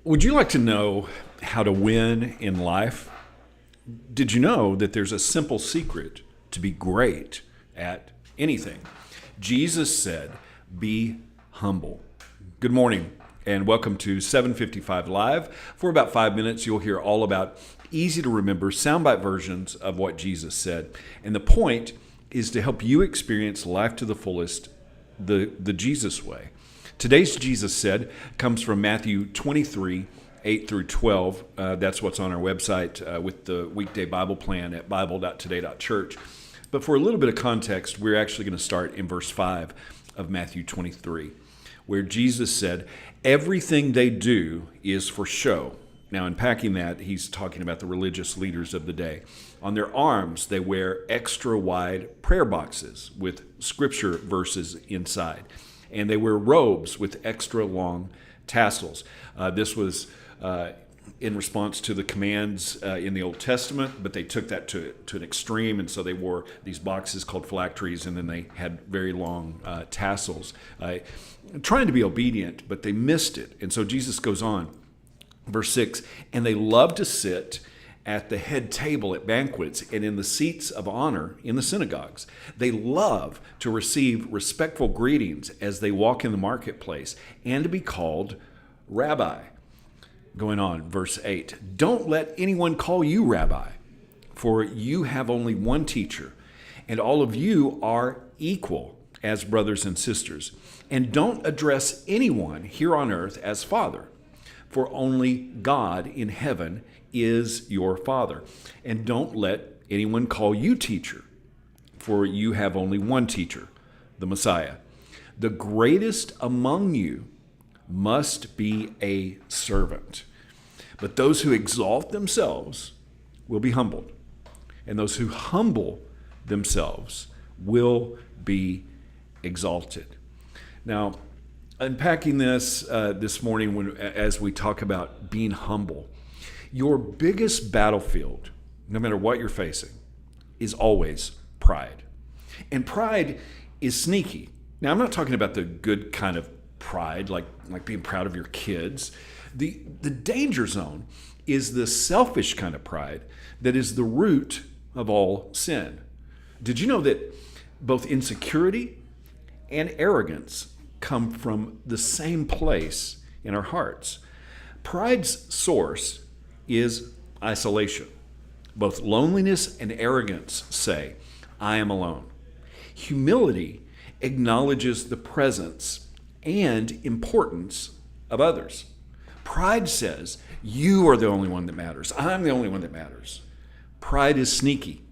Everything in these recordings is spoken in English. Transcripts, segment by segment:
Would you like to know how to win in life? Did you know that there's a simple secret to be great at anything? Jesus said, be humble. Good morning and welcome to 755 Live. For about 5 minutes, you'll hear all about easy to remember soundbite versions of what Jesus said. And the point is to help you experience life to the fullest, the Jesus way. Today's Jesus said comes from Matthew 23, 8 through 12. That's what's on our website with the weekday Bible plan at bible.today.church. But for a little bit of context, we're actually going to start in verse 5 of Matthew 23, where Jesus said, everything they do is for show. Now, unpacking that, he's talking about the religious leaders of the day. On their arms, they wear extra wide prayer boxes with scripture verses inside. And they wear robes with extra long tassels. This was in response to the commands in the Old Testament, but they took that to an extreme, and so they wore these boxes called phylacteries, and then they had very long tassels, trying to be obedient, but they missed it. And so Jesus goes on, verse 6, and they love to sit at the head table at banquets and in the seats of honor in the synagogues. They love to receive respectful greetings as they walk in the marketplace and to be called rabbi. Going on, verse 8, don't let anyone call you rabbi, for you have only one teacher, and all of you are equal as brothers and sisters. And don't address anyone here on earth as father, for only God in heaven is your Father. And don't let anyone call you teacher, for you have only one teacher, the Messiah. The greatest among you must be a servant. But those who exalt themselves will be humbled, and those who humble themselves will be exalted. Now, unpacking this this morning as we talk about being humble, your biggest battlefield, no matter what you're facing, is always pride. And pride is sneaky. Now, I'm not talking about the good kind of pride, like being proud of your kids. The danger zone is the selfish kind of pride that is the root of all sin. Did you know that both insecurity and arrogance come from the same place in our hearts? Pride's source is isolation. Both loneliness and arrogance say, I am alone. Humility acknowledges the presence and importance of others. Pride says, you are the only one that matters. I'm the only one that matters. Pride is sneaky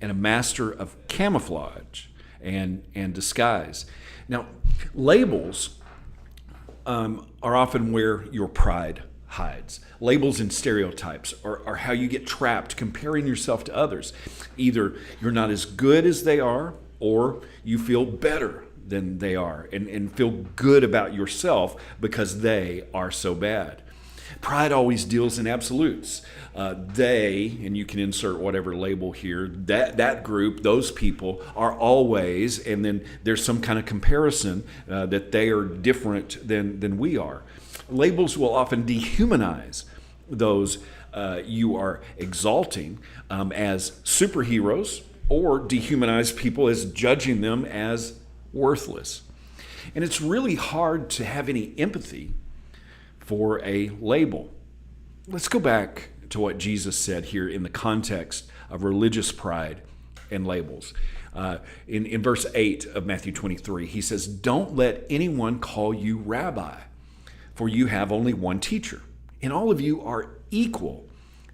and a master of camouflage and disguise. Now, labels are often where your pride hides. Labels and stereotypes are how you get trapped comparing yourself to others. Either you're not as good as they are, or you feel better than they are and feel good about yourself because they are so bad. Pride always deals in absolutes. They, and you can insert whatever label here, that group, those people are always, and then there's some kind of comparison that they are different than we are. Labels will often dehumanize those you are exalting as superheroes, or dehumanize people as judging them as worthless. And it's really hard to have any empathy for a label. Let's go back to what Jesus said here in the context of religious pride and labels. In verse 8 of Matthew 23, he says, don't let anyone call you rabbi, for you have only one teacher, and all of you are equal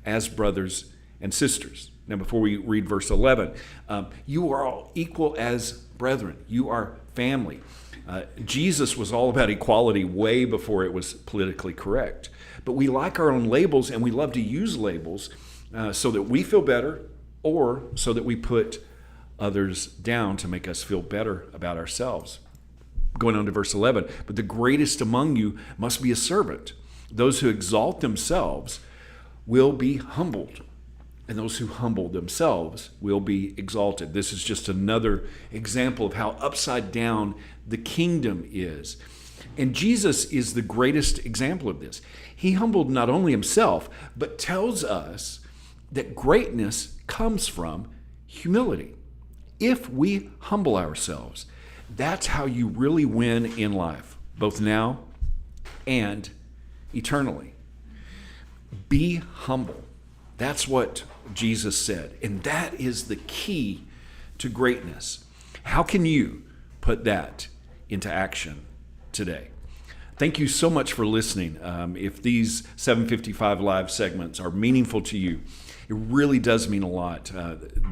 as brothers and sisters. Now, before we read verse 11, you are all equal as brethren. You are family. Jesus was all about equality way before it was politically correct. But we like our own labels, and we love to use labels so that we feel better, or so that we put others down to make us feel better about ourselves. Going on to verse 11, but the greatest among you must be a servant. Those who exalt themselves will be humbled, and those who humble themselves will be exalted. This is just another example of how upside down the kingdom is. And Jesus is the greatest example of this. He humbled not only himself, but tells us that greatness comes from humility. If we humble ourselves, that's how you really win in life, both now and eternally. Be humble. That's what Jesus said. And that is the key to greatness. How can you put that into action today? Thank you so much for listening. If these 755 Live segments are meaningful to you, it really does mean a lot.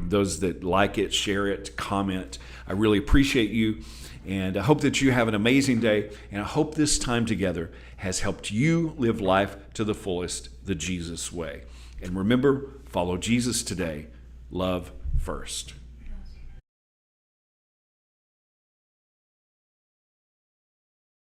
Those that like it, share it, comment, I really appreciate you. And I hope that you have an amazing day. And I hope this time together has helped you live life to the fullest, the Jesus way. And remember, follow Jesus today. Love first.